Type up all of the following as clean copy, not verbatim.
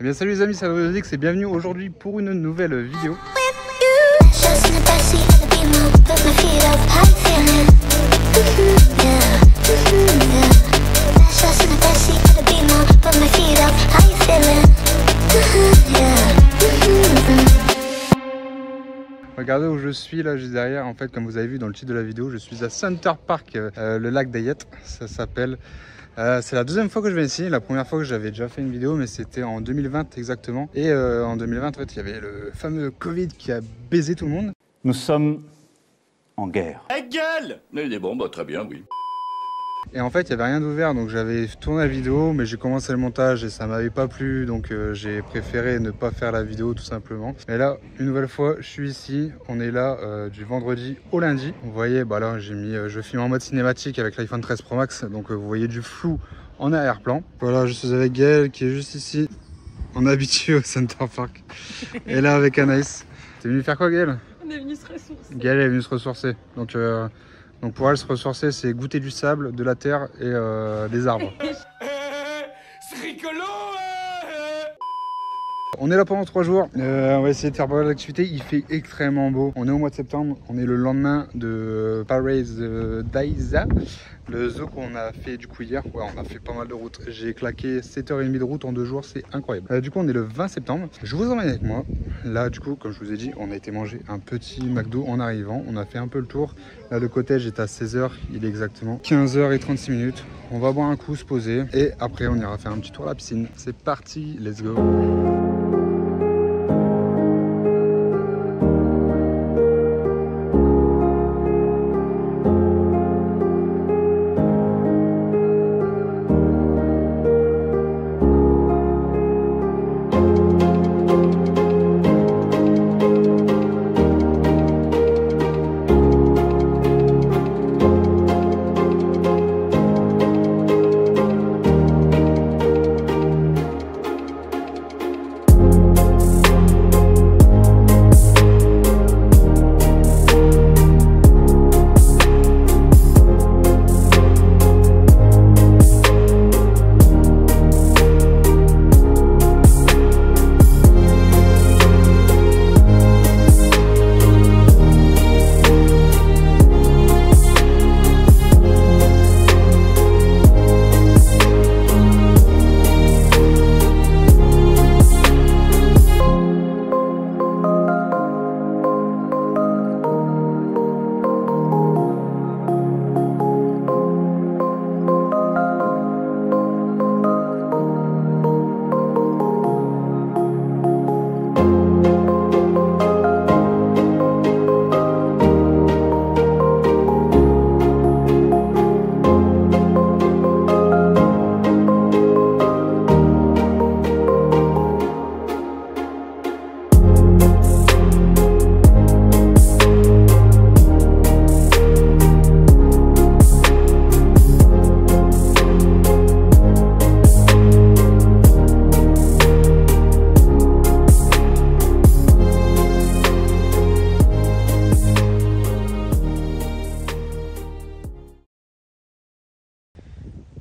Eh bien salut les amis, c'est Rodriguez et bienvenue aujourd'hui pour une nouvelle vidéo. Regardez où je suis là, juste derrière. En fait, comme vous avez vu dans le titre de la vidéo, je suis à Center Park, le lac d'Ayette, ça s'appelle. C'est la deuxième fois que je viens ici. La première fois que j'avais déjà fait une vidéo, mais c'était en 2020 exactement. Et en 2020, en fait, il y avait le fameux Covid qui a baisé tout le monde. Nous sommes en guerre. Ta gueule! Mais bon, bah très bien, oui. Et en fait, il n'y avait rien d'ouvert, donc j'avais tourné la vidéo, mais j'ai commencé le montage et ça m'avait pas plu, donc j'ai préféré ne pas faire la vidéo tout simplement. Et là, une nouvelle fois, je suis ici. On est là du vendredi au lundi. Vous voyez, bah là, je filme en mode cinématique avec l'iPhone 13 Pro Max, donc vous voyez du flou en arrière-plan. Voilà, je suis avec Gaël qui est juste ici. On est habitué au Center Park. Et là, avec Anaïs. T'es venu faire quoi, Gaël? On est venu se ressourcer. Gaël est venu se ressourcer. Donc pour elle, se ressourcer, c'est goûter du sable, de la terre et des arbres. C'est rigolo! On est là pendant 3 jours. On va essayer de faire pas mal d'activités. Il fait extrêmement beau. On est au mois de septembre. On est le lendemain de Paradise d'Aiza, le zoo qu'on a fait du coup hier. Ouais, on a fait pas mal de routes. J'ai claqué 7h30 de route en 2 jours. C'est incroyable. Du coup, on est le 20 septembre. Je vous emmène avec moi. Là, du coup, comme je vous ai dit, on a été manger un petit McDo en arrivant. On a fait un peu le tour. Là, le cottage est à 16h. Il est exactement 15h36. On va boire un coup, se poser. Et après, on ira faire un petit tour à la piscine. C'est parti. Let's go.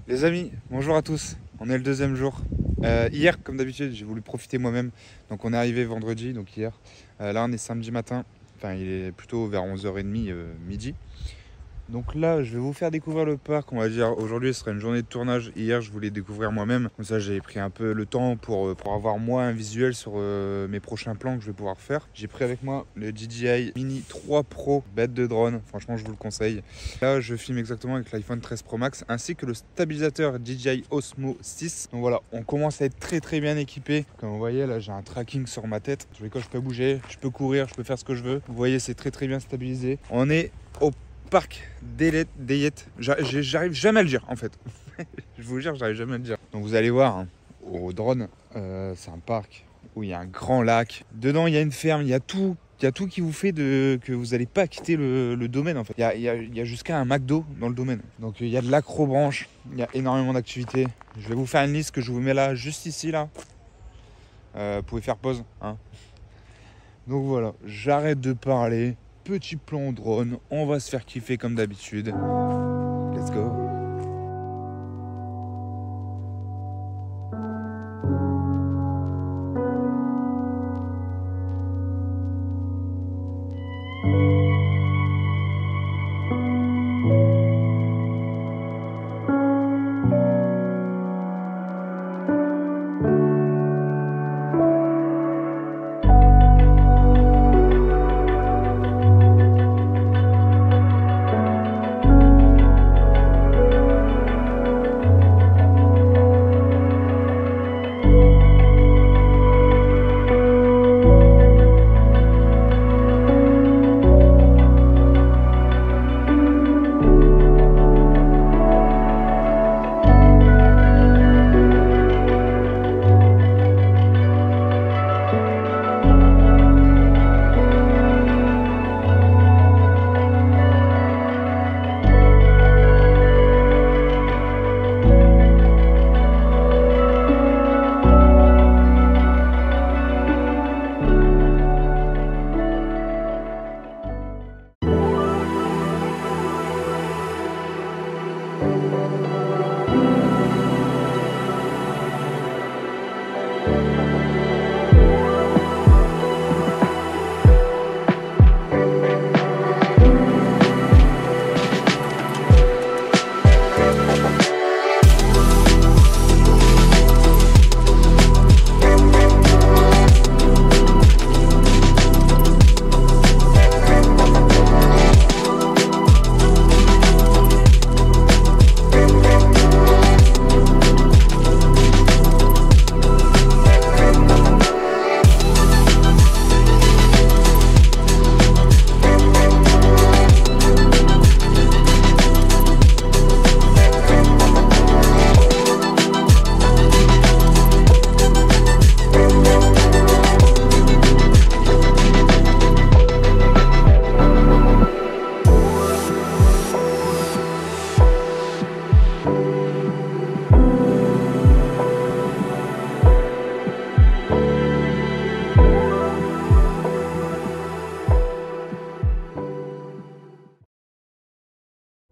Les amis, bonjour à tous, on est le deuxième jour. Hier, comme d'habitude, j'ai voulu profiter moi-même. Donc on est arrivé vendredi, donc hier. Là on est samedi matin, enfin il est plutôt vers 11h30, midi. Donc là, je vais vous faire découvrir le parc, on va dire. Aujourd'hui, ce sera une journée de tournage. Hier, je voulais découvrir moi-même. Comme ça, j'ai pris un peu le temps pour avoir moi un visuel sur mes prochains plans que je vais pouvoir faire. J'ai pris avec moi le DJI Mini 3 Pro, bête de drone. Franchement, je vous le conseille. Là, je filme exactement avec l'iPhone 13 Pro Max, ainsi que le stabilisateur DJI Osmo 6. Donc voilà, on commence à être très bien équipé. Comme vous voyez, là, j'ai un tracking sur ma tête. Sur lesquels je peux bouger, je peux courir, je peux faire ce que je veux. Vous voyez, c'est très bien stabilisé. On est au parc d'Ayette. J'arrive jamais à le dire en fait. Je vous jure, j'arrive jamais à le dire. Donc vous allez voir, hein, au drone, c'est un parc où il y a un grand lac. Dedans, il y a une ferme, il y a tout. Il y a tout qui vous fait que vous n'allez pas quitter le domaine en fait. Il y a jusqu'à un McDo dans le domaine. Donc il y a de l'acrobranche, il y a énormément d'activités. Je vais vous faire une liste que je vous mets là, juste ici là. Vous pouvez faire pause, hein. Donc voilà, j'arrête de parler. Petit plan drone, on va se faire kiffer comme d'habitude. Let's go.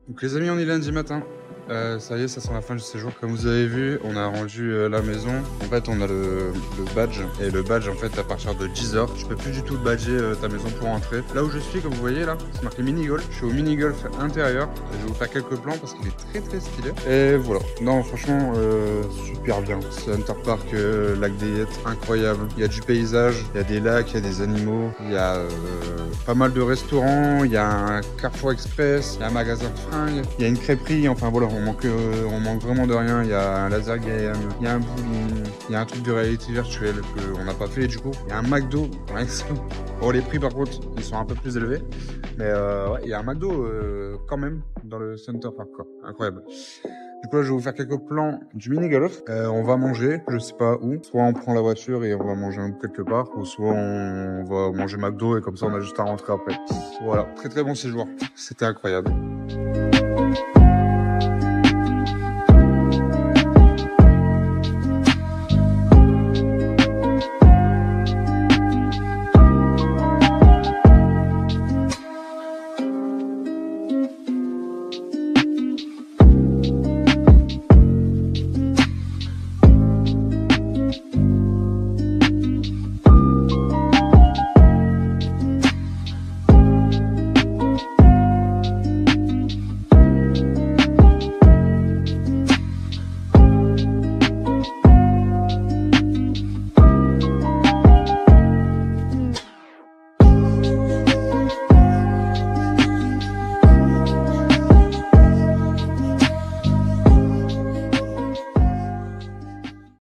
Donc les amis, on est lundi matin. Ça y est, ça sent la fin du séjour. Comme vous avez vu, on a rendu la maison. En fait, on a le badge. Et le badge, en fait, à partir de 10h, tu peux plus du tout badger ta maison pour rentrer. Là où je suis, comme vous voyez là, c'est marqué mini-golf. Je suis au mini-golf intérieur. Je vais vous faire quelques plans parce qu'il est très stylé. Et voilà. Non, franchement, super bien. Center Park, lac des Hêtres, incroyable. Il y a du paysage, il y a des lacs, il y a des animaux. Il y a pas mal de restaurants. Il y a un Carrefour Express. Il y a un magasin de fringues. Il y a une crêperie. Enfin voilà. On manque vraiment de rien. Il y a un laser game, il y a un bowling, il y a un truc de réalité virtuelle qu'on n'a pas fait du coup. Il y a un McDo. Ouais, bon, les prix par contre, ils sont un peu plus élevés. Mais ouais, il y a un McDo quand même dans le Center Park, quoi. Incroyable. Du coup là, je vais vous faire quelques plans du mini-golf. On va manger, je sais pas où. Soit on prend la voiture et on va manger quelque part, ou soit on va manger McDo et comme ça on a juste à rentrer après. Voilà, très bon séjour. C'était incroyable.